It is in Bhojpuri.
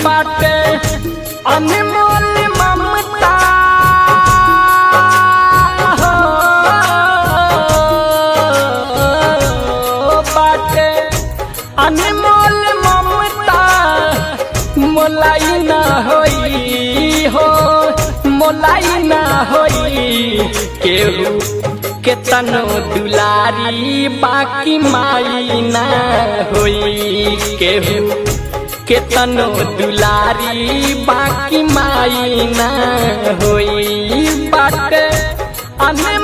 बाटे अनमोल ममता हो बाटे अनमोल ममता मोलाई ना होई हो मोलाई ना होई केहू केतनो दुलारी बाकी माई ना होई केहू केतनो दुलारी बाकी माई ना होई बाटे अनमोल